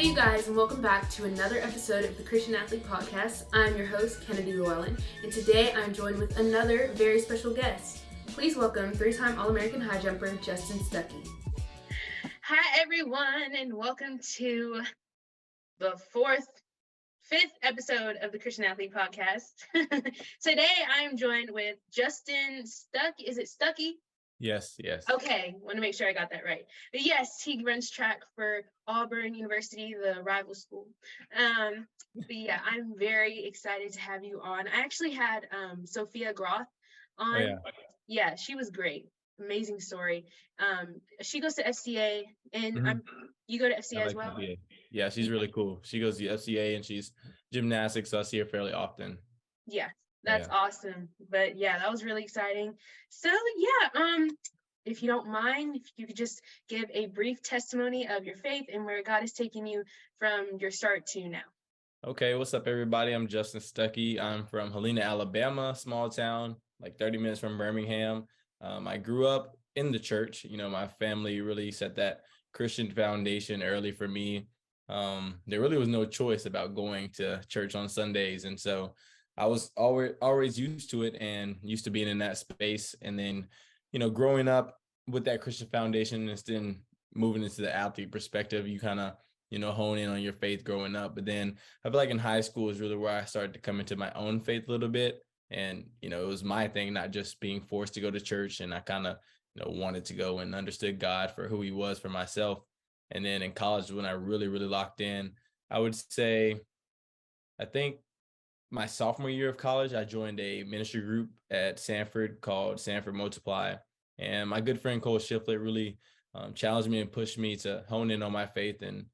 Hey you guys, and welcome back to another episode of the Christian Athlete Podcast. I'm your host, Kennedy Llewellyn, and today I'm joined with another very special guest. Please welcome three-time All-American high jumper, Justin Stuckey. Hi everyone, and welcome to the fifth episode of the Christian Athlete Podcast. Today I am joined with Justin Stuckey. Is it Stuckey? Yes. Okay, want to make sure I got that right. But yes, he runs track for Auburn University, the rival school. But yeah, I'm very excited to have you on. I actually had Sophia Groth on. Oh, yeah. Yeah, she was great. Amazing story. She goes to FCA, and you go to FCA as well? FCA. Yeah, she's really cool. She goes to FCA and she's gymnastics, so I see her fairly often. Yeah, that's awesome. But yeah, that was really exciting. So yeah, if you don't mind, if you could just give a brief testimony of your faith and where God is taking you from your start to now. Okay, what's up, everybody? I'm Justin Stuckey. I'm from Helena, Alabama, small town, like 30 minutes from Birmingham. I grew up in the church. You know, my family really set that Christian foundation early for me. There really was no choice about going to church on Sundays. And so I was always used to it and used to being in that space. And then, you know, growing up with that Christian foundation and then moving into the athlete perspective, you kind of, you know, hone in on your faith growing up. But then I feel like in high school is really where I started to come into my own faith a little bit. And, you know, it was my thing, not just being forced to go to church. And I kind of, you know, wanted to go and understood God for who he was for myself. And then in college, when I really, really locked in, I would say, I think my sophomore year of college, I joined a ministry group at Sanford called Sanford Multiply. And my good friend Cole Shiflett really challenged me and pushed me to hone in on my faith and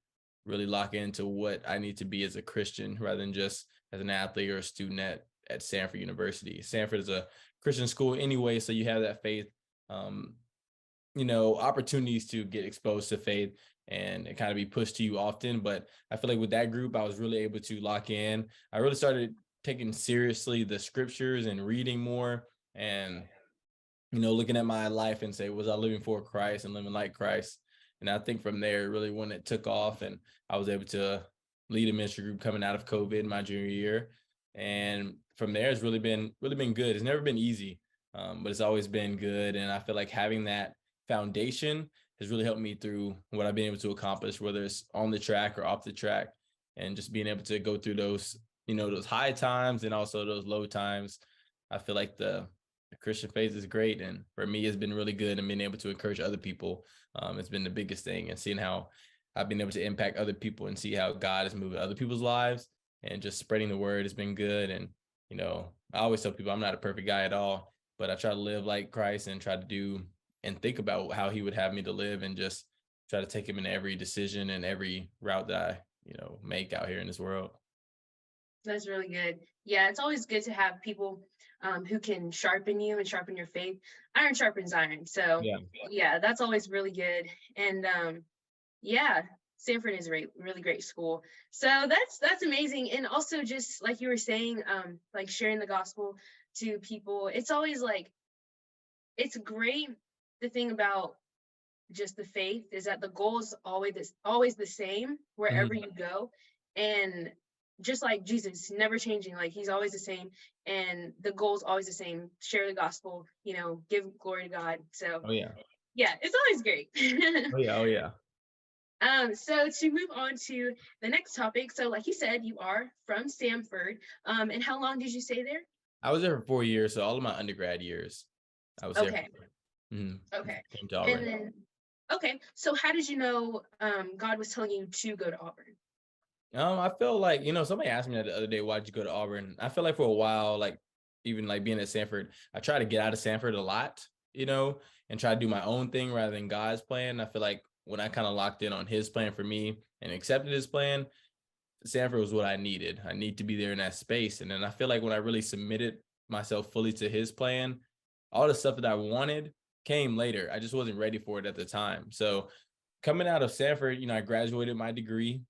really lock into what I need to be as a Christian rather than just as an athlete or a student at Sanford University. Sanford is a Christian school anyway, so you have that faith, you know, opportunities to get exposed to faith and it kind of be pushed to you often. But I feel like with that group, I was really able to lock in. I really started taking seriously the scriptures and reading more and, you know, looking at my life and say, was I living for Christ and living like Christ? And I think from there, really when it took off and I was able to lead a ministry group coming out of COVID my junior year. And from there, it's really been good. It's never been easy, but it's always been good. And I feel like having that foundation has really helped me through what I've been able to accomplish, whether it's on the track or off the track, and just being able to go through those, you know, those high times and also those low times. I feel like the Christian faith is great. And for me, it's been really good and being able to encourage other people. It's been the biggest thing, and seeing how I've been able to impact other people and see how God is moving other people's lives and just spreading the word has been good. And, you know, I always tell people I'm not a perfect guy at all, but I try to live like Christ and try to do and think about how he would have me to live and just try to take him in every decision and every route that I, you know, make out here in this world. That's really good. Yeah, it's always good to have people who can sharpen you and sharpen your faith. Iron sharpens iron. So yeah, that's always really good. And yeah, Stanford is a really great school. So that's amazing. And also just like you were saying, like sharing the gospel to people. It's always like, it's great. The thing about just the faith is that the goal is always the same wherever you go. And just like Jesus, never changing, like he's always the same. And the goal is always the same. Share the gospel, you know, give glory to God. So yeah, it's always great. Oh yeah. So to move on to the next topic. So like you said, you are from Stanford. And how long did you stay there? I was there for 4 years. So all of my undergrad years, I was there. Okay. Came to Auburn. And then, okay. So how did you know God was telling you to go to Auburn? I feel like, you know, somebody asked me that the other day, why'd you go to Auburn? I feel like for a while, like even like being at Sanford, I try to get out of Sanford a lot, you know, and try to do my own thing rather than God's plan. I feel like when I kind of locked in on his plan for me and accepted his plan, Sanford was what I needed. I need to be there in that space. And then I feel like when I really submitted myself fully to his plan, all the stuff that I wanted came later. I just wasn't ready for it at the time. So coming out of Sanford, you know, I graduated my degree.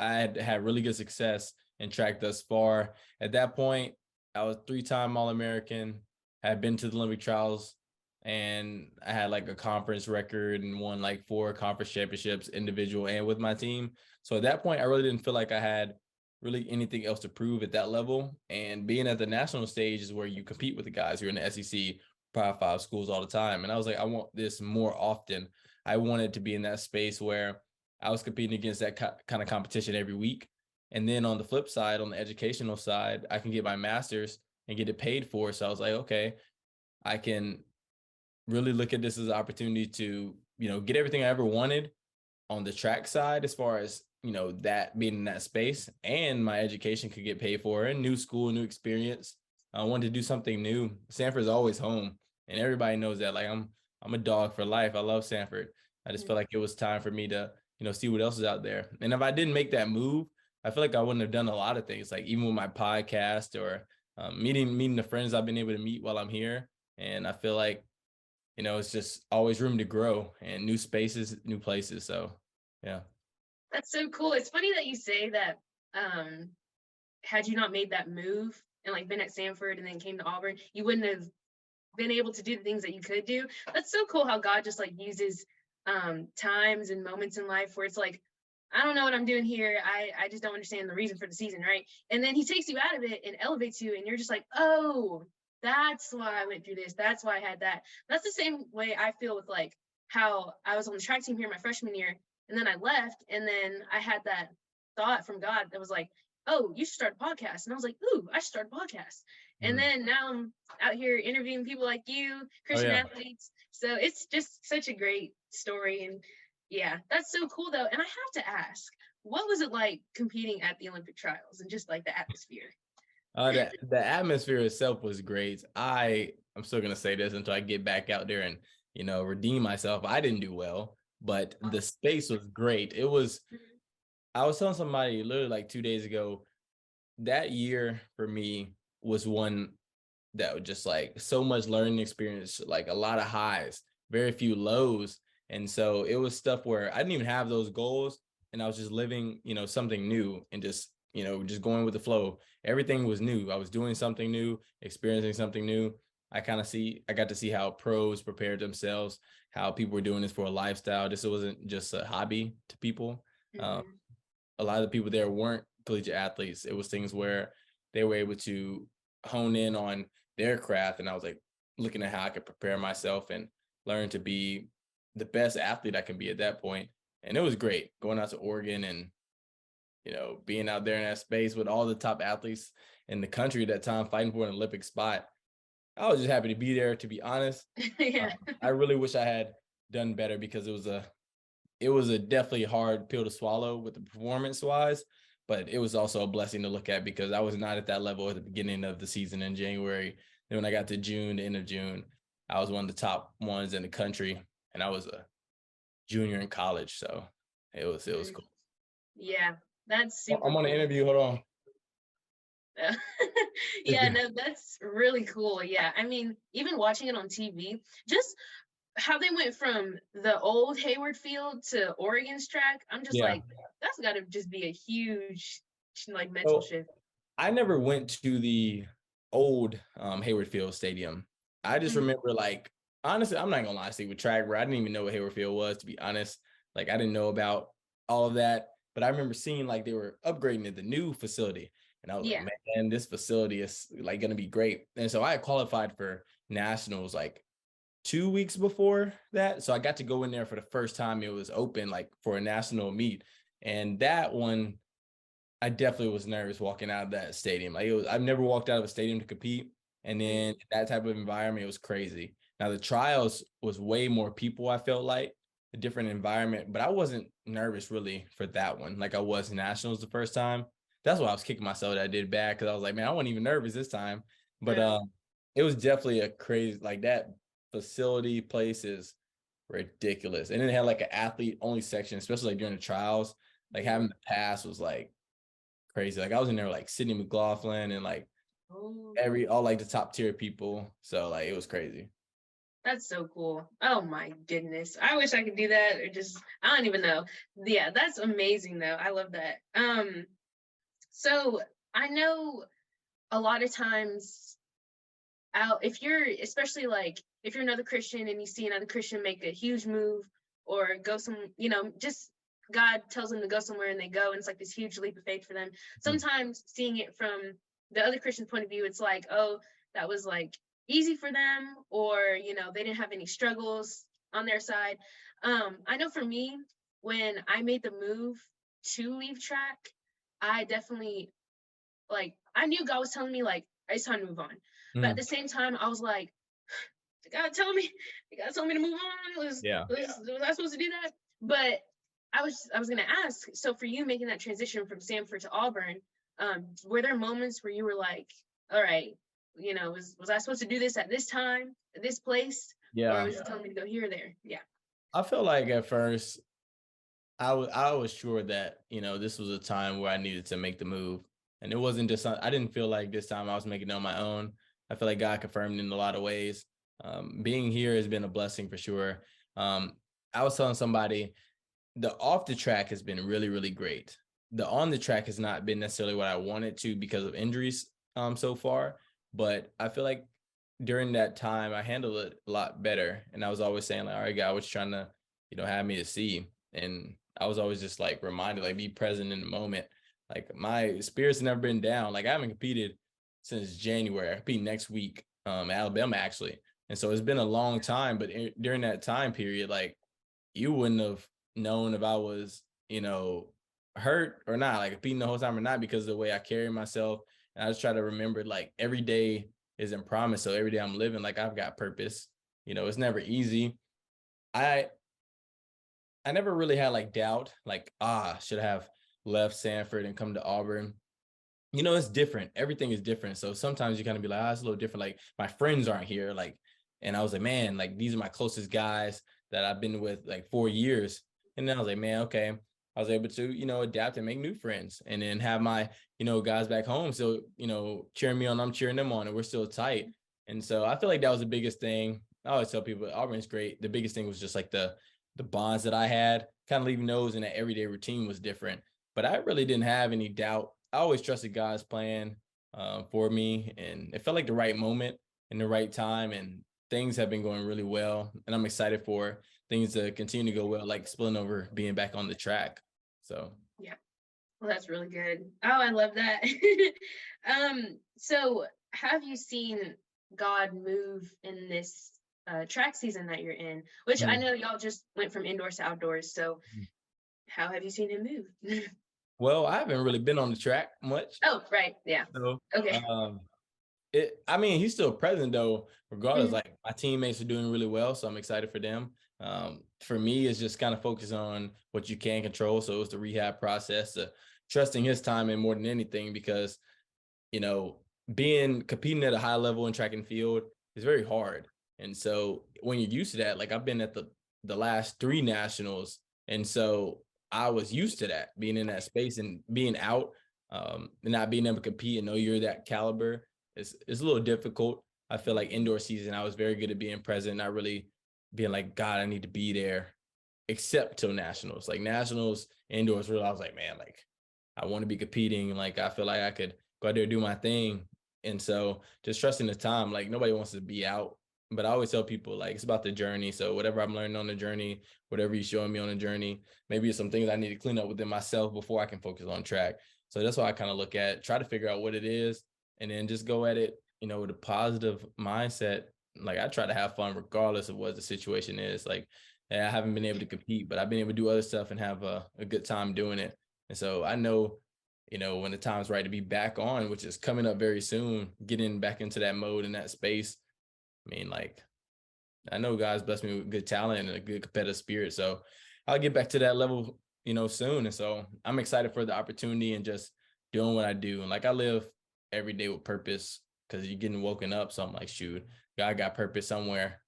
I had really good success in track thus far. At that point, I was 3-time All-American, had been to the Olympic trials and I had like a conference record and won like 4 conference championships, individual and with my team. So at that point, I really didn't feel like I had really anything else to prove at that level. And being at the national stage is where you compete with the guys who are in the SEC, Power 5 schools all the time. And I was like, I want this more often. I wanted to be in that space where I was competing against that kind of competition every week. And then on the flip side, on the educational side, I can get my master's and get it paid for. So I was like, okay, I can really look at this as an opportunity to, get everything I ever wanted on the track side, as far as, that being in that space, and my education could get paid for, and new school, new experience. I wanted to do something new. Sanford's always home, and everybody knows that. Like I'm a dog for life. I love Sanford. I just felt like it was time for me to, see what else is out there. And if I didn't make that move, I feel like I wouldn't have done a lot of things, like even with my podcast or meeting the friends I've been able to meet while I'm here. And I feel like, it's just always room to grow and new spaces, new places. So, yeah. That's so cool. It's funny that you say that had you not made that move and like been at Sanford and then came to Auburn, you wouldn't have been able to do the things that you could do. That's so cool how God just like uses times and moments in life where it's like, I don't know what I'm doing here. I just don't understand the reason for the season, right? And then he takes you out of it and elevates you, and you're just like, oh, that's why I went through this. That's why I had that. That's the same way I feel with like how I was on the track team here my freshman year, and then I left, and then I had that thought from God that was like, oh, you should start a podcast. And I was like, ooh, I should start a podcast. And then now I'm out here interviewing people like you, Christian athletes. So it's just such a great story. And yeah, that's so cool though. And I have to ask, what was it like competing at the Olympic trials and just like the atmosphere? The atmosphere itself was great. I'm still gonna say this until I get back out there and, redeem myself. I didn't do well, but the space was great. I was telling somebody literally like 2 days ago, that year for me was one that was just like so much learning experience, like a lot of highs, very few lows. And so it was stuff where I didn't even have those goals, and I was just living, something new, and just, just going with the flow. Everything was new. I was doing something new, experiencing something new. I got to see how pros prepared themselves, how people were doing this for a lifestyle. This wasn't just a hobby to people. A lot of the people there weren't collegiate athletes. It was things where they were able to hone in on their craft. And I was like looking at how I could prepare myself and learn to be the best athlete I can be at that point. And it was great going out to Oregon and, being out there in that space with all the top athletes in the country at that time, fighting for an Olympic spot. I was just happy to be there, to be honest. Yeah. I really wish I had done better, because it was a definitely hard pill to swallow with the performance wise, but it was also a blessing to look at, because I was not at that level at the beginning of the season in January. Then when I got to June, the end of June, I was one of the top ones in the country, and I was a junior in college. So it was cool. Yeah, that's super I'm on an cool. interview. Hold on. Yeah, no, that's really cool. Yeah, I mean, even watching it on TV, just how they went from the old Hayward Field to Oregon's track, I'm just like, that's got to just be a huge like mental shift. I never went to the old Hayward Field Stadium. I just remember, like, honestly, I'm not gonna lie, with track where I didn't even know what Hayward Field was, to be honest. Like, I didn't know about all of that, but I remember seeing like they were upgrading at the new facility, and I was like, man, this facility is like gonna be great. And so I had qualified for nationals like 2 weeks before that, so I got to go in there for the first time it was open, like for a national meet. And that one, I definitely was nervous walking out of that stadium. Like, I've never walked out of a stadium to compete, and then that type of environment, it was crazy. Now the trials was way more people. I felt like a different environment, but I wasn't nervous really for that one, like I was nationals the first time. That's why I was kicking myself that I did bad, because I was like, man, I wasn't even nervous this time. But it was definitely a crazy, like, that facility place is ridiculous. And then it had like an athlete only section, especially like during the trials. Like having the pass was like crazy. Like I was in there like Sydney McLaughlin and like all like the top tier people. So like it was crazy. That's so cool. Oh my goodness. I wish I could do that, or just I don't even know. Yeah, that's amazing though. I love that. So I know a lot of times out if you're especially like if you're another Christian and you see another Christian make a huge move or go just God tells them to go somewhere and they go, and it's like this huge leap of faith for them. Sometimes seeing it from the other Christian's point of view, it's like, oh, that was like easy for them, or, they didn't have any struggles on their side. I know for me, when I made the move to leave track, I definitely, I knew God was telling me, it's time to move on. But at the same time, I was like, God told me to move on. Was I supposed to do that? But I was gonna ask, so for you making that transition from Samford to Auburn, were there moments where you were like, all right, was I supposed to do this at this time, at this place? Or was you telling me to go here or there? Yeah. I felt like at first I was sure that, this was a time where I needed to make the move. And it wasn't just, I didn't feel like this time I was making it on my own. I feel like God confirmed in a lot of ways. Being here has been a blessing for sure. I was telling somebody, the off the track has been really, really great. The on the track has not been necessarily what I wanted to because of injuries so far. But I feel like during that time, I handled it a lot better. And I was always saying, like, all right, God, what you trying to, have me to see? And I was always just like reminded, like, be present in the moment. Like, my spirits never been down. Like, I haven't competed since January. I compete next week, Alabama, actually. And so it's been a long time. But during that time period, like, you wouldn't have known if I was, hurt or not, like competing the whole time or not, because of the way I carry myself. And I just try to remember, like, every day isn't promised. So every day I'm living, like, I've got purpose. It's never easy. I never really had like doubt, like, should I have left Samford and come to Auburn? It's different. Everything is different. So sometimes you kind of be like, it's a little different. Like, my friends aren't here. Like, and I was like, man, like, these are my closest guys that I've been with like 4 years. And then I was like, man, okay. I was able to, adapt and make new friends, and then have my, guys back home. So, cheering me on, I'm cheering them on, and we're still tight. And so I feel like that was the biggest thing. I always tell people Auburn's great. The biggest thing was just like the bonds that I had, kind of leaving those, and that everyday routine was different. But I really didn't have any doubt. I always trusted God's plan for me, and it felt like the right moment and the right time, and things have been going really well, and I'm excited for things to continue to go well, like spilling over, being back on the track. So yeah, well, that's really good. Oh, I love that. So have you seen God move in this track season that you're in? Which I know y'all just went from indoors to outdoors. So how have you seen him move? Well, I haven't really been on the track much. Oh, right. Yeah. So, okay. He's still present though, regardless. Like, my teammates are doing really well, so I'm excited for them. For me, it's just kind of focus on what you can control. So it's the rehab process, trusting his timing more than anything, because, competing at a high level in track and field is very hard. And so when you're used to that, like, I've been at the last 3 nationals. And so I was used to that, being in that space and being out, and not being able to compete and know you're that caliber. It's a little difficult. I feel like indoor season, I was very good at being present, not really being like, God, I need to be there, except till nationals. Like, nationals, indoors, really, I was like, man, like, I want to be competing. Like, I feel like I could go out there and do my thing. And so just trusting the time, like, nobody wants to be out. But I always tell people, like, it's about the journey. So whatever I'm learning on the journey, whatever you're showing me on the journey, maybe it's some things I need to clean up within myself before I can focus on track. So that's why I kind of look at, try to figure out what it is, and then just go at it, with a positive mindset. Like, I try to have fun regardless of what the situation is. Like, I haven't been able to compete, but I've been able to do other stuff and have a good time doing it. And so I know, when the time's right to be back on, which is coming up very soon, getting back into that mode and that space. I mean, like, I know God's blessed me with good talent and a good competitive spirit. So I'll get back to that level, soon. And so I'm excited for the opportunity and just doing what I do. And like, I live every day with purpose, because you're getting woken up. So I'm like, shoot, God got purpose somewhere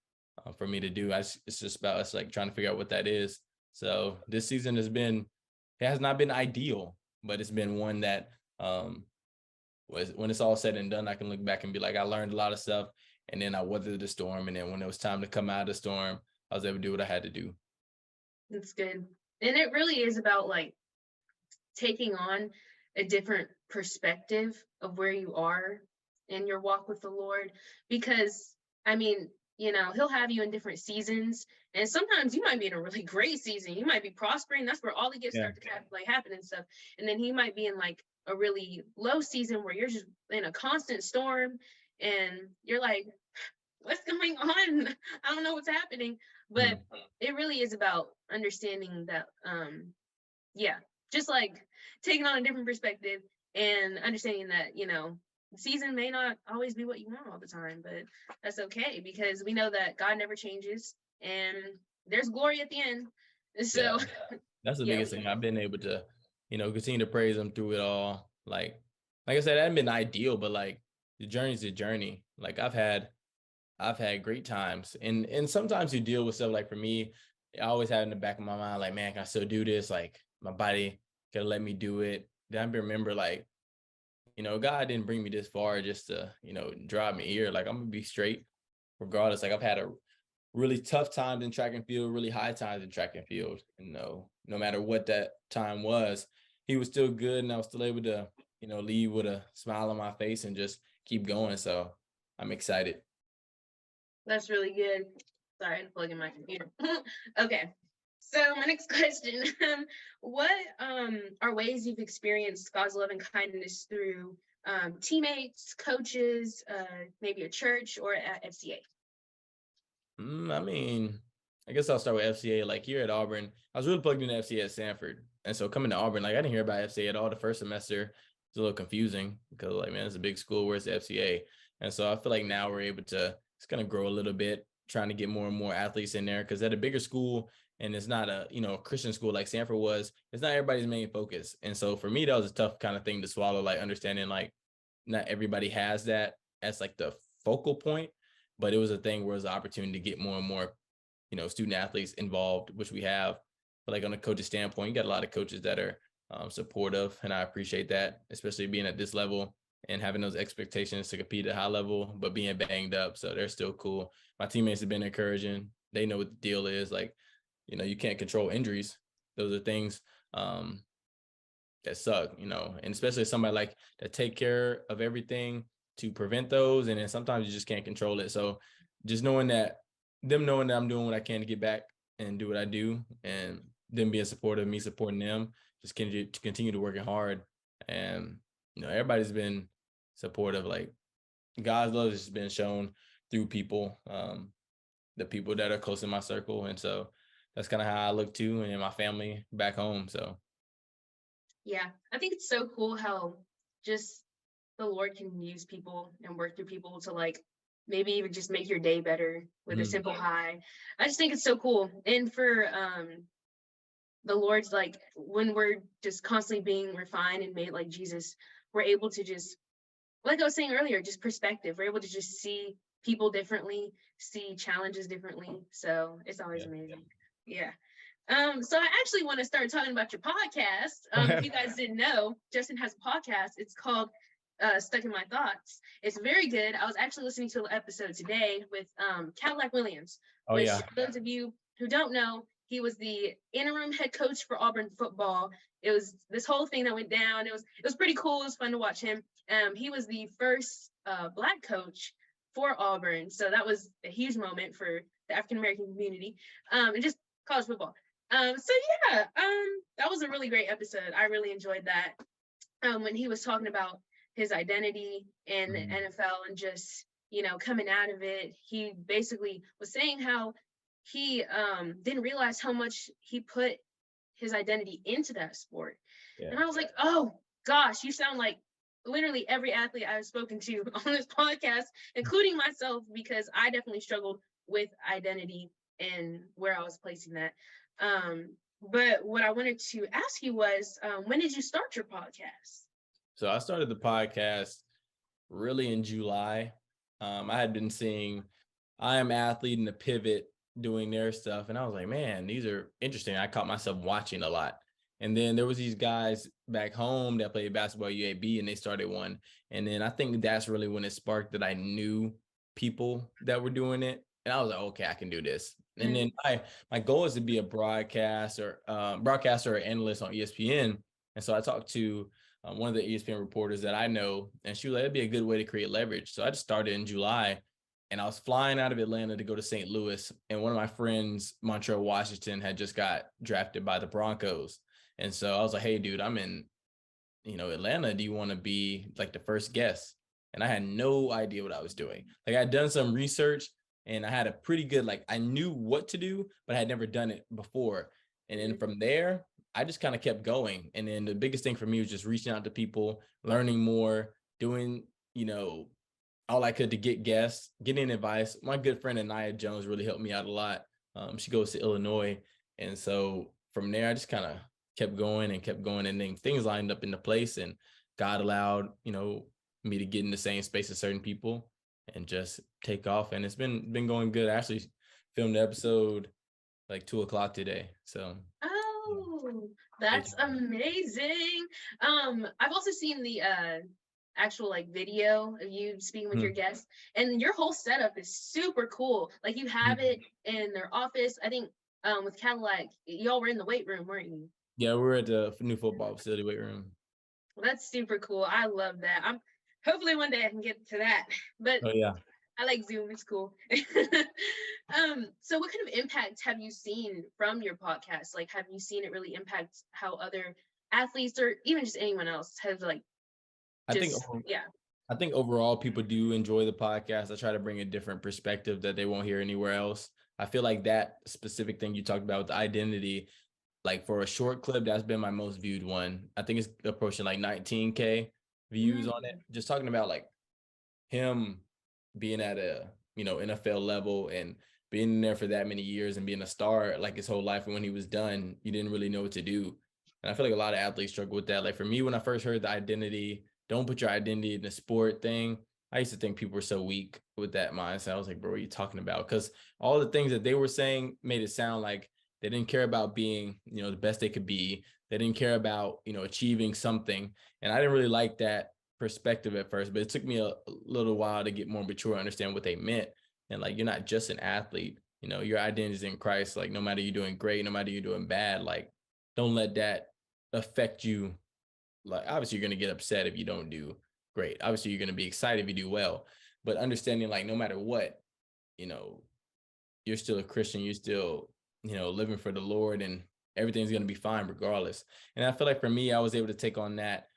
for me to do. It's just about us, like, trying to figure out what that is. So this season it has not been ideal, but it's been one that when it's all said and done, I can look back and be like, I learned a lot of stuff, and then I weathered the storm. And then when it was time to come out of the storm, I was able to do what I had to do. That's good. And it really is about, like, taking on a different perspective of where you are in your walk with the Lord. Because, I mean, he'll have you in different seasons. And sometimes you might be in a really great season. You might be prospering. That's where all the gifts start to happen and stuff. And then he might be in like a really low season where you're just in a constant storm and you're like, what's going on? I don't know what's happening. But it really is about understanding that, just like taking on a different perspective and understanding that, the season may not always be what you want all the time, but that's okay because we know that God never changes and there's glory at the end. So that's the biggest thing. I've been able to, continue to praise him through it all. Like I said, it hasn't been ideal, but like the journey's the journey. Like I've had great times, and sometimes you deal with stuff. Like for me, I always had in the back of my mind, like, man, can I still do this? Like my body can let me do it. Then I remember, like, God didn't bring me this far just to, drive me here. Like I'm gonna be straight regardless. Like I've had a really tough times in track and field, really high times in track and field. No matter what that time was, he was still good, and I was still able to, leave with a smile on my face and just keep going. So I'm excited. That's really good. Sorry, I'm plugging my computer. Okay. So my next question, what are ways you've experienced God's love and kindness through teammates, coaches, maybe a church or at FCA? I guess I'll start with FCA. Like here at Auburn, I was really plugged into FCA at Sanford. And so coming to Auburn, like I didn't hear about FCA at all the first semester. It was a little confusing because like, man, it's a big school. Where's the FCA? And so I feel like now we're able to, it's going to grow a little bit, trying to get more and more athletes in there because at a bigger school, and it's not a, Christian school like Sanford was, it's not everybody's main focus. And so for me, that was a tough kind of thing to swallow, like understanding like not everybody has that as like the focal point, but it was a thing where it was an opportunity to get more and more, student athletes involved, which we have. But like on a coach's standpoint, you got a lot of coaches that are supportive, and I appreciate that, especially being at this level and having those expectations to compete at a high level, but being banged up. So they're still cool. My teammates have been encouraging. They know what the deal is. Like, you can't control injuries. Those are things that suck, and especially somebody like that take care of everything to prevent those. And then sometimes you just can't control it. So just knowing that I'm doing what I can to get back and do what I do, and them being supportive, me supporting them, just continue to working hard. And, everybody's been supportive. Like God's love has been shown through people, the people that are close in my circle. And so that's kind of how I look to, and my family back home. So. Yeah, I think it's so cool how just the Lord can use people and work through people to like maybe even just make your day better with a simple hi. I just think it's so cool. And for the Lord's, like when we're just constantly being refined and made like Jesus, we're able to just, like I was saying earlier, just perspective. We're able to just see people differently, see challenges differently. So it's always amazing. Yeah. So I actually want to start talking about your podcast. If you guys didn't know, Justin has a podcast. It's called Stuck in My Thoughts. It's very good. I was actually listening to an episode today with Cadillac Williams. For those of you who don't know, he was the interim head coach for Auburn football. It was this whole thing that went down. It was pretty cool. It was fun to watch him. He was the first Black coach for Auburn. So that was a huge moment for the African-American community and just college football. That was a really great episode. I really enjoyed that. When he was talking about his identity in the NFL and just, coming out of it, he basically was saying how he didn't realize how much he put his identity into that sport. And I was like, oh gosh, you sound like literally every athlete I've spoken to on this podcast, including myself, because I definitely struggled with identity and where I was placing that. But what I wanted to ask you was, when did you start your podcast? So I started the podcast really in July. I had been seeing I Am Athlete and the Pivot doing their stuff, and I was like, man, these are interesting. I caught myself watching a lot. And then there was these guys back home that played basketball at UAB, and they started one. And then I think that's really when it sparked that I knew people that were doing it. And I was like, okay, I can do this. And then my goal is to be a broadcaster or analyst on ESPN. And so I talked to one of the ESPN reporters that I know, and she was like, it'd be a good way to create leverage. So I just started in July, and I was flying out of Atlanta to go to St. Louis. And one of my friends, Montreal Washington, had just got drafted by the Broncos. And so I was like, hey, dude, I'm in, Atlanta. Do you want to be like the first guest? And I had no idea what I was doing. Like, I had done some research and I had a pretty good, like, I knew what to do, but I had never done it before. And then from there, I just kind of kept going. And then the biggest thing for me was just reaching out to people, learning more, doing, all I could to get guests, getting advice. My good friend Anaya Jones really helped me out a lot. She goes to Illinois. And so from there, I just kind of kept going, and then things lined up into place, and God allowed, me to get in the same space as certain people and just take off. And it's been going good. I actually filmed the episode like 2:00 today. So that's amazing. I've also seen the actual like video of you speaking with your guests, and your whole setup is super cool. Like, you have it in their office. I think with Cadillac, y'all were in the weight room, weren't you? Yeah, we're at the new football facility weight room. Well, that's super cool. I love that. Hopefully one day I can get to that. But yeah, I like Zoom. It's cool. So what kind of impact have you seen from your podcast? Like, have you seen it really impact how other athletes or even just anyone else have like, I think overall people do enjoy the podcast. I try to bring a different perspective that they won't hear anywhere else. I feel like that specific thing you talked about with the identity, like for a short clip, that's been my most viewed one. I think it's approaching like 19K views on it. Just talking about like him being at a, NFL level and being there for that many years and being a star like his whole life. And when he was done, you didn't really know what to do. And I feel like a lot of athletes struggle with that. Like for me, when I first heard the identity, don't put your identity in the sport thing, I used to think people were so weak with that mindset. I was like, bro, what are you talking about? Because all the things that they were saying made it sound like they didn't care about being, the best they could be. They didn't care about, achieving something. And I didn't really like that perspective at first, but it took me a little while to get more mature, understand what they meant. And like, you're not just an athlete, your identity is in Christ. Like, no matter you're doing great, no matter you're doing bad, like, don't let that affect you. Like, obviously you're going to get upset if you don't do great. Obviously you're going to be excited if you do well, but understanding like, no matter what, you're still a Christian, you're still, living for the Lord, and everything's going to be fine regardless. And I feel like for me, I was able to take on that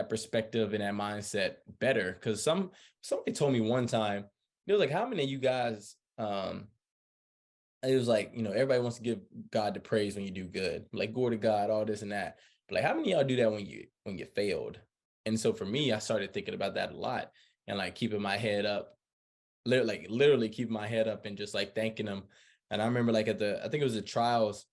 perspective and that mindset better. Cause somebody told me one time, it was like, how many of you guys, it was like, everybody wants to give God the praise when you do good, like glory to God, all this and that. But like, how many of y'all do that when you failed? And so for me, I started thinking about that a lot, and like keeping my head up, literally keeping my head up and just like thanking them. And I remember like I think it was the trials,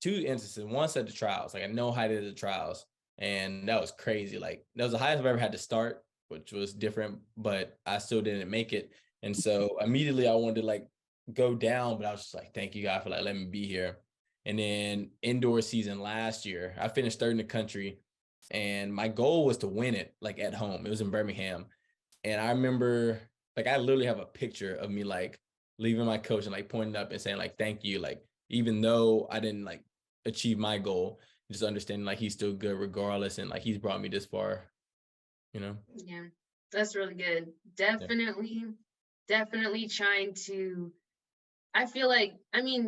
2 instances. Once at the trials, like I know how to do the trials, and that was crazy. Like, that was the highest I've ever had to start, which was different, but I still didn't make it. And so immediately I wanted to like go down, but I was just like, thank you, God, for like letting me be here. And then indoor season last year, I finished 3rd in the country, and my goal was to win it like at home. It was in Birmingham. And I remember like, I literally have a picture of me like leaving my coach and like pointing up and saying like, thank you. Like, even though I didn't like achieve my goal, just understanding like he's still good regardless, and like he's brought me this far, Yeah, that's really good. Definitely trying to, I feel like,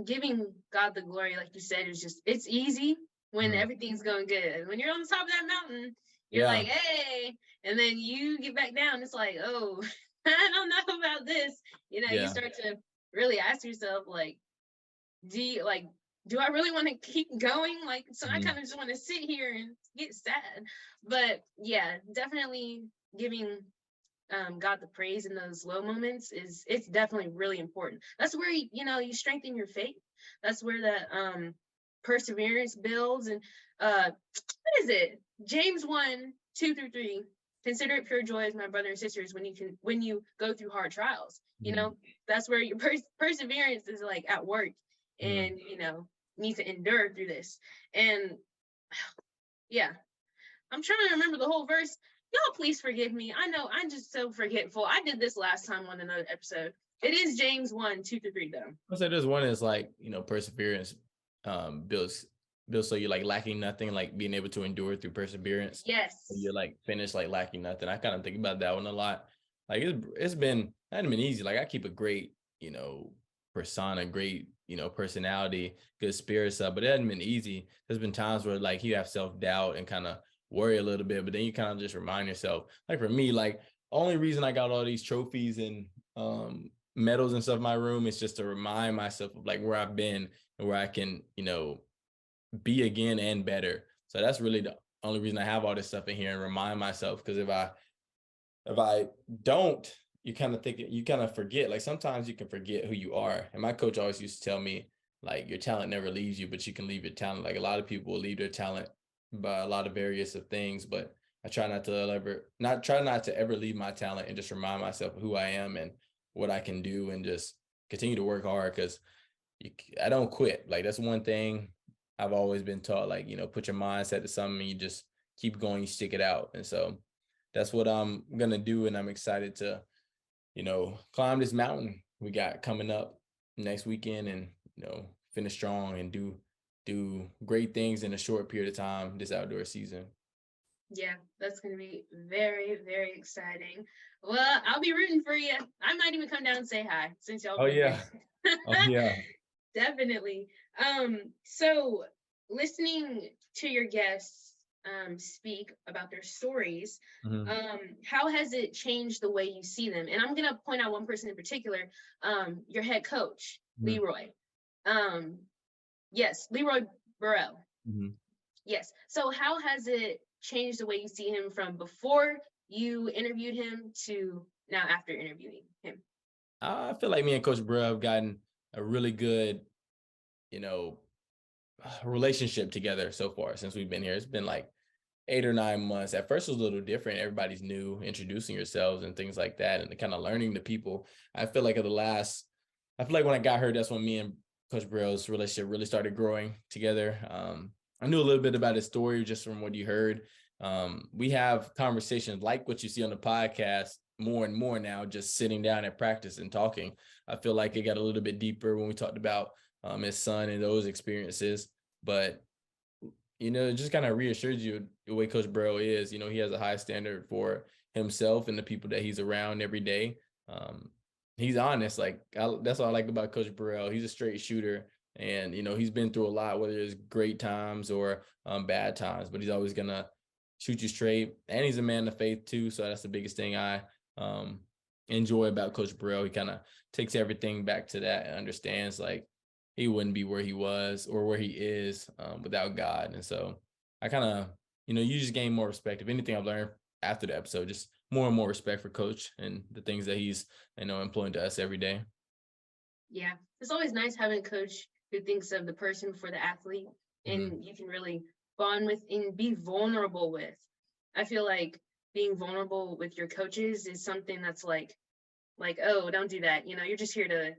giving God the glory, like you said, is just, it's easy when everything's going good. When you're on the top of that mountain, you're like, hey, and then you get back down, it's like, oh, I don't know about this. You start to really ask yourself, like, do I really want to keep going? Like, so I kind of just want to sit here and get sad. But yeah, definitely giving God the praise in those low moments it's definitely really important. That's where you strengthen your faith. That's where the perseverance builds. And what is it? James 1:2-3. Consider it pure joy, as my brothers and sisters, when you go through hard trials. That's where your perseverance is like at work, and need to endure through this. And yeah, I'm trying to remember the whole verse. Y'all please forgive me. I know I'm just so forgetful. I did this last time on another episode. It is James 1:2-3 though. I'll say this one is like, perseverance builds so you're like lacking nothing, like being able to endure through perseverance. Yes. So you're like finished like lacking nothing. I kind of think about that one a lot. Like it's been, it hasn't been easy. Like I keep a great, persona, great, personality, good spirits up, but it hasn't been easy. There's been times where like you have self-doubt and kind of worry a little bit, but then you kind of just remind yourself. Like for me, like only reason I got all these trophies and medals and stuff in my room is just to remind myself of like where I've been and where I can, be again and better. So that's really the only reason I have all this stuff in here, and remind myself. Because if I don't, you kind of forget. Like sometimes you can forget who you are. And my coach always used to tell me, like, your talent never leaves you, but you can leave your talent. Like a lot of people will leave their talent by a lot of various of things, but I try not to ever leave my talent, and just remind myself of who I am and what I can do, and just continue to work hard, because I don't quit. Like that's one thing I've always been taught, like, put your mindset to something and you just keep going, you stick it out. And so that's what I'm going to do. And I'm excited to, climb this mountain we got coming up next weekend, and, finish strong and do great things in a short period of time this outdoor season. Yeah, that's going to be very, very exciting. Well, I'll be rooting for you. I might even come down and say hi since y'all. Oh, yeah. Oh, yeah. Definitely. So listening to your guests speak about their stories, how has it changed the way you see them? And I'm gonna point out one person in particular, your head coach, Leroy. Yes, Leroy Burrell. Yes. So how has it changed the way you see him from before you interviewed him to now after interviewing him? I feel like me and Coach Burrell have gotten a really good, relationship together so far since we've been here. It's been like 8 or 9 months. At first it was a little different. Everybody's new, introducing yourselves and things like that, and kind of learning the people. I feel like when I got her, that's when me and Coach Burrell's relationship really started growing together. I knew a little bit about his story just from what you heard. We have conversations like what you see on the podcast more and more now, just sitting down at practice and talking. I feel like it got a little bit deeper when we talked about his son and those experiences. But, it just kind of reassures you the way Coach Burrell is. He has a high standard for himself and the people that he's around every day. He's honest. That's what I like about Coach Burrell. He's a straight shooter. And, he's been through a lot, whether it's great times or bad times, but he's always going to shoot you straight. And he's a man of faith too. So that's the biggest thing I enjoy about Coach Burrell. He kind of takes everything back to that and understands like he wouldn't be where he was or where he is without God. And so I kind of, you just gain more respect. If anything, I've learned after the episode, just more and more respect for Coach and the things that he's, employing to us every day. Yeah, it's always nice having a coach who thinks of the person before the athlete, and you can really bond with and be vulnerable with. I feel like being vulnerable with your coaches is something that's like, oh, don't do that. You're just here to,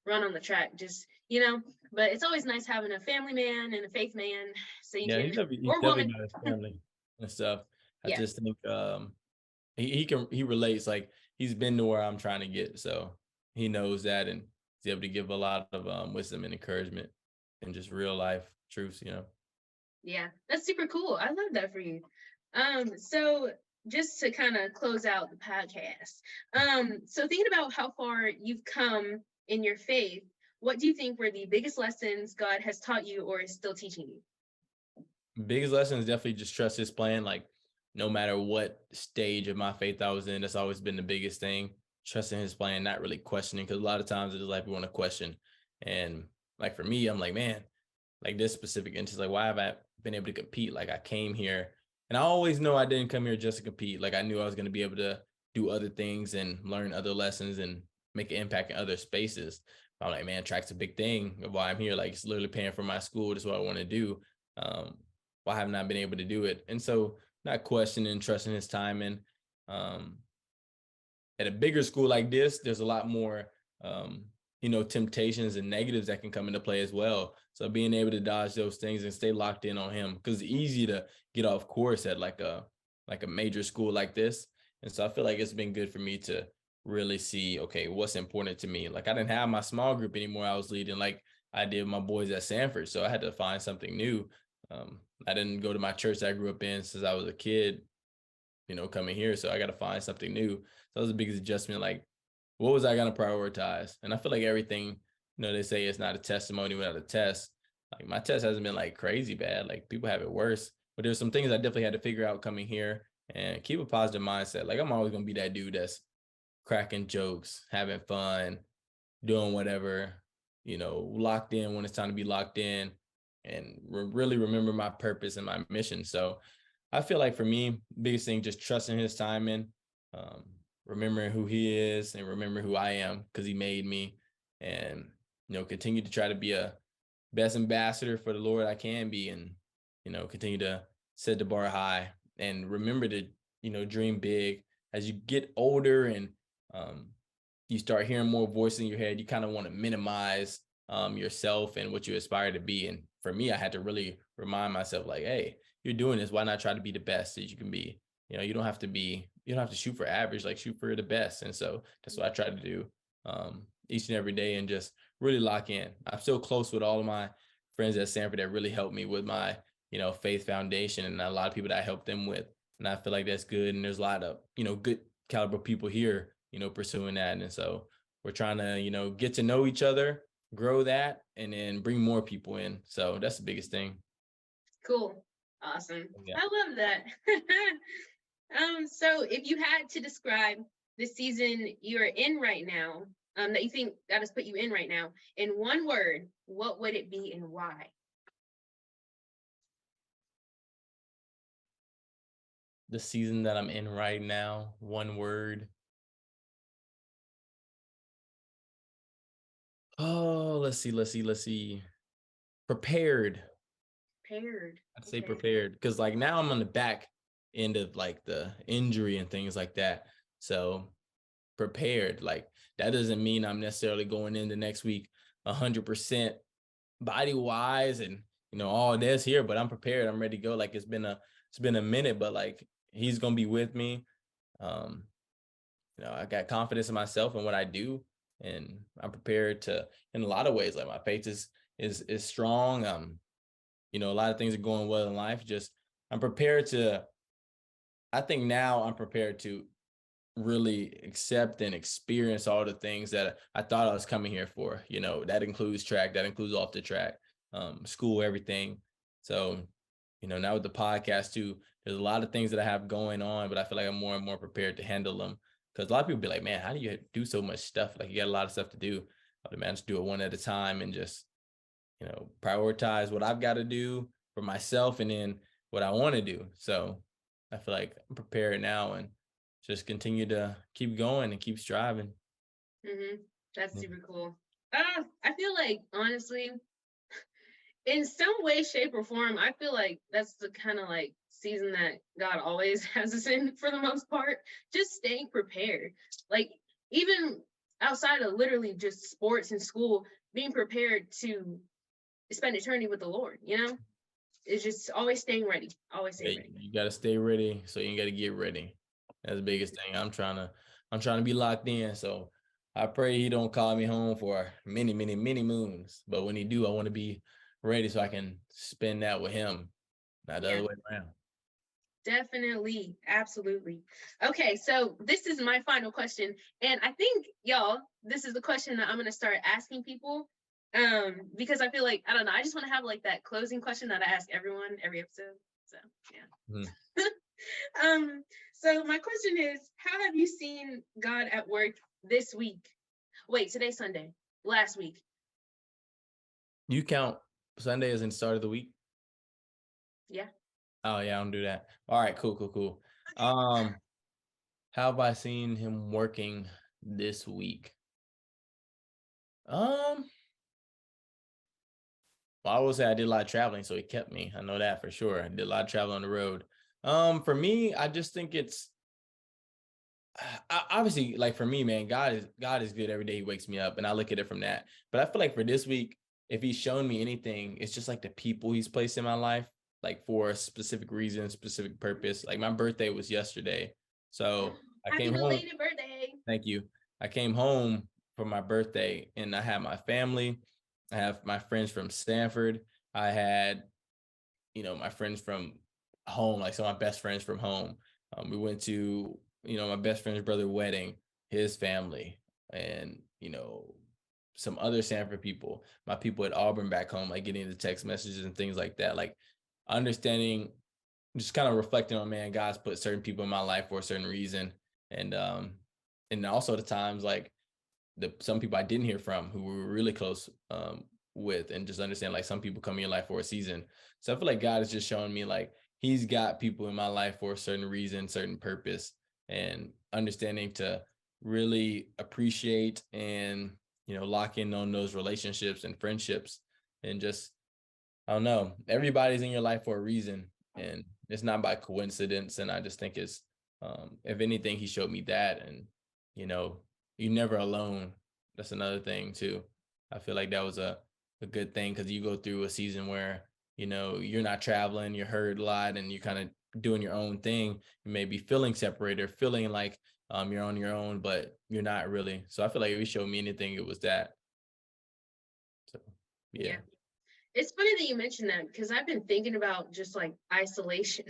run on the track, just, but it's always nice having a family man and a faith man. So you can, he's definitely got his family and stuff. I just think he relates, like he's been to where I'm trying to get. So he knows that, and he's able to give a lot of wisdom and encouragement and just real life truths, Yeah, that's super cool. I love that for you. So just to kind of close out the podcast, so thinking about how far you've come in your faith, what do you think were the biggest lessons God has taught you or is still teaching you? Biggest lesson is definitely just trust his plan. Like no matter what stage of my faith I was in, that's always been the biggest thing. Trusting his plan, not really questioning, because a lot of times it is like we want to question. And like for me, I'm like, man, like this specific interest, like why have I been able to compete? Like I came here, and I always know I didn't come here just to compete. Like I knew I was going to be able to do other things and learn other lessons and make an impact in other spaces. I'm like, man, track's a big thing of why I'm here. Like it's literally paying for my school. That's what I want to do. Why haven't I been able to do it? And so not questioning, trusting his timing. At a bigger school like this, there's a lot more, temptations and negatives that can come into play as well. So being able to dodge those things and stay locked in on him, because it's easy to get off course at like a major school like this. And so I feel like it's been good for me to really see, okay, what's important to me. Like I didn't have my small group anymore. I was leading like I did my boys at Sanford. So I had to find something new. I didn't go to my church that I grew up in since I was a kid coming here. So I got to find something new. So that was the biggest adjustment. Like, what was I going to prioritize? And I feel like everything, they say it's not a testimony without a test. Like, my test hasn't been like crazy bad. Like, people have it worse, but there's some things I definitely had to figure out coming here and keep a positive mindset. Like, I'm always going to be that dude that's cracking jokes, having fun, doing whatever, locked in when it's time to be locked in, and really remember my purpose and my mission. So I feel like for me, biggest thing, just trusting his timing, remembering who he is and remember who I am because he made me, and, continue to try to be a best ambassador for the Lord I can be, and, continue to set the bar high and remember to, dream big. As you get older and you start hearing more voices in your head, you kind of want to minimize yourself and what you aspire to be. And for me, I had to really remind myself, like, hey, you're doing this, why not try to be the best that you can be? You don't have to shoot for average, like shoot for the best. And so that's what I try to do each and every day, and just really lock in. I'm still close with all of my friends at Sanford that really helped me with my, faith foundation, and a lot of people that I helped them with. And I feel like that's good. And there's a lot of, good caliber people here, pursuing that. And so we're trying to, get to know each other, grow that, and then bring more people in. So that's the biggest thing. Cool. Awesome. Yeah. I love that. So if you had to describe the season you're in right now, that you think God has put you in right now, in one word, what would it be and why? The season that I'm in right now, one word. Oh, let's see. Prepared. I'd say prepared, because like now I'm on the back end of like the injury and things like that. So prepared, like that doesn't mean I'm necessarily going into next week 100% body wise and all this here, but I'm prepared. I'm ready to go. Like it's been a minute, but like he's gonna be with me. I got confidence in myself and what I do, and I'm prepared to, in a lot of ways, like my faith is strong. A lot of things are going well in life. Just I'm prepared to, I think now I'm prepared to really accept and experience all the things that I thought I was coming here for. That includes track, that includes off the track, school, everything. So, now with the podcast too, there's a lot of things that I have going on, but I feel like I'm more and more prepared to handle them. Because a lot of people be like, man, how do you do so much stuff? Like you got a lot of stuff to do. But man, just do it one at a time and just, prioritize what I've got to do for myself and then what I want to do. So I feel like I'm prepared now and just continue to keep going and keep striving. That's super cool. I feel like, honestly, in some way, shape, or form, I feel like that's the kind of like season that God always has us in for the most part. Just staying prepared. Like, even outside of literally just sports and school, being prepared to spend eternity with the Lord, It's just always staying ready. Always staying ready. You got to stay ready, so you got to get ready. That's the biggest thing. I'm trying to be locked in. So I pray he don't call me home for many, many, many moons. But when he do, I want to be ready so I can spend that with him, not the other way around. Definitely. Absolutely. Okay, so this is my final question. And I think, y'all, this is the question that I'm going to start asking people. Because I feel like, I don't know, I just want to have like that closing question that I ask everyone every episode. So yeah. So my question is, how have you seen God at work this week? Wait, today's Sunday. Last week. You count Sunday as in start of the week? Yeah. Oh yeah, I don't do that. All right, cool. How have I seen him working this week? Well, I will say I did a lot of traveling, so he kept me. I know that for sure. I did a lot of travel on the road. For me, I just think it's obviously, like for me, man, God is good every day. He wakes me up, and I look at it from that. But I feel like for this week, if he's shown me anything, it's just like the people he's placed in my life, like for a specific reason, specific purpose. Like my birthday was yesterday, so I came home. Happy belated birthday! Thank you. I came home for my birthday, and I had my family. I have my friends from Stanford. I had, my friends from home, like some of my best friends from home. We went to, my best friend's brother's wedding, his family, and, some other Sanford people, my people at Auburn back home, like getting the text messages and things like that, like understanding, just kind of reflecting on, man, God's put certain people in my life for a certain reason. And also the times like some people I didn't hear from who we were really close with, and just understand like some people come in your life for a season. So I feel like God is just showing me like he's got people in my life for a certain reason, certain purpose, and understanding to really appreciate and, lock in on those relationships and friendships. And just, I don't know, everybody's in your life for a reason, and it's not by coincidence. And I just think it's, if anything, he showed me that. And, you're never alone. That's another thing too. I feel like that was a good thing, because you go through a season where, you're not traveling, you're hurt a lot, and you're kind of doing your own thing. You may be feeling separated, feeling like you're on your own, but you're not really. So I feel like if he showed me anything, it was that. So, yeah. It's funny that you mentioned that, because I've been thinking about just like isolation,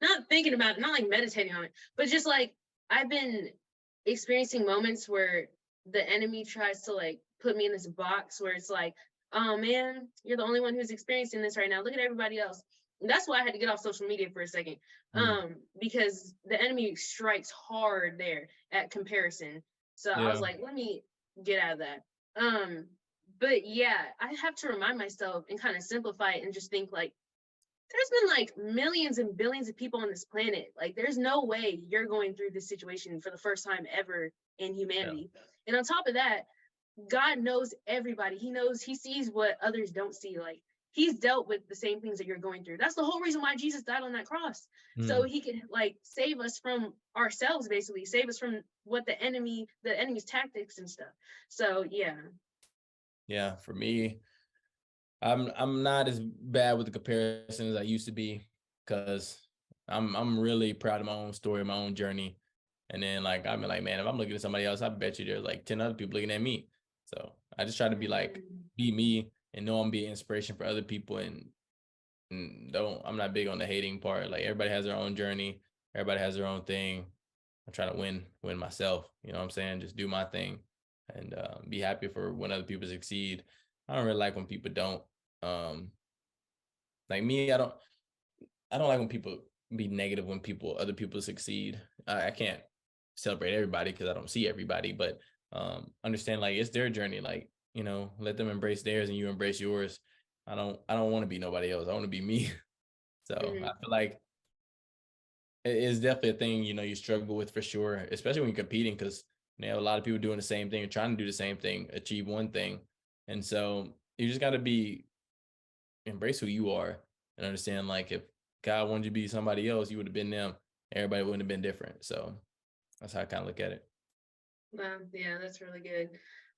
not thinking about it, not like meditating on it, but just like I've been experiencing moments where the enemy tries to like put me in this box where it's like, oh man, you're the only one who's experiencing this right now. Look at everybody else. And that's why I had to get off social media for a second, because the enemy strikes hard there at comparison. So I was like, let me get out of that. But yeah, I have to remind myself and kind of simplify it and just think like, there's been like millions and billions of people on this planet. Like, there's no way you're going through this situation for the first time ever in humanity. And on top of that, God knows everybody. He sees what others don't see. Like, he's dealt with the same things that you're going through. That's the whole reason why Jesus died on that cross. So he could like save us from ourselves, basically save us from what the enemy's tactics and stuff. So yeah, for me, I'm not as bad with the comparison as I used to be, because I'm really proud of my own story, my own journey. And then like I'm like, man, if I'm looking at somebody else, I bet you there's like 10 other people looking at me. So I just try to be me, and know I'm being inspiration for other people, and I'm not big on the hating part. Like, everybody has their own journey, everybody has their own thing. I'm trying to win myself, you know what I'm saying? Just do my thing, and be happy for when other people succeed. I don't really like when people don't. Like me, I don't like when people be negative when other people succeed. I can't celebrate everybody because I don't see everybody, but understand like it's their journey. Like, let them embrace theirs and you embrace yours. I don't want to be nobody else. I want to be me. So I feel like it is definitely a thing, you struggle with for sure, especially when you're competing, because you have a lot of people doing the same thing or trying to do the same thing, achieve one thing. And so you just got to embrace who you are, and understand like if God wanted you to be somebody else, you would have been them. Everybody wouldn't have been different. So that's how I kind of look at it. Wow, yeah, that's really good.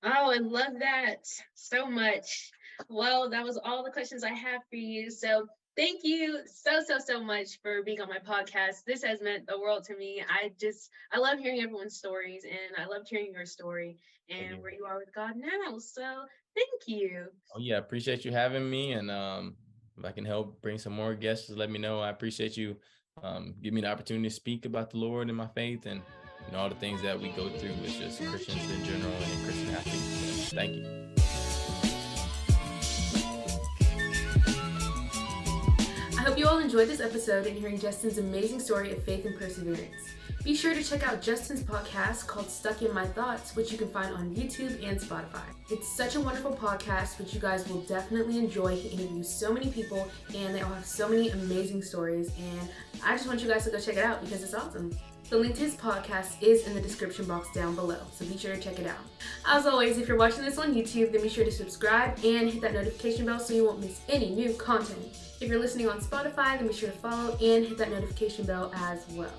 Oh, I love that so much. Well, that was all the questions I have for you. So thank you so much for being on my podcast. This has meant the world to me. I love hearing everyone's stories, and I loved hearing your story and where you are with God now. So thank you. Oh yeah, appreciate you having me. And if I can help bring some more guests, just let me know. I appreciate you give me the opportunity to speak about the Lord and my faith, and all the things that we go through with just Christians in general and Christian athletes. So, thank you. I hope you all enjoyed this episode and hearing Justin's amazing story of faith and perseverance. Be sure to check out Justin's podcast called Stuckey in My Thoughts, which you can find on YouTube and Spotify. It's such a wonderful podcast, which you guys will definitely enjoy. He interviews so many people, and they all have so many amazing stories, and I just want you guys to go check it out because it's awesome. The link to his podcast is in the description box down below, so be sure to check it out. As always, if you're watching this on YouTube, then be sure to subscribe and hit that notification bell so you won't miss any new content. If you're listening on Spotify, then be sure to follow and hit that notification bell as well.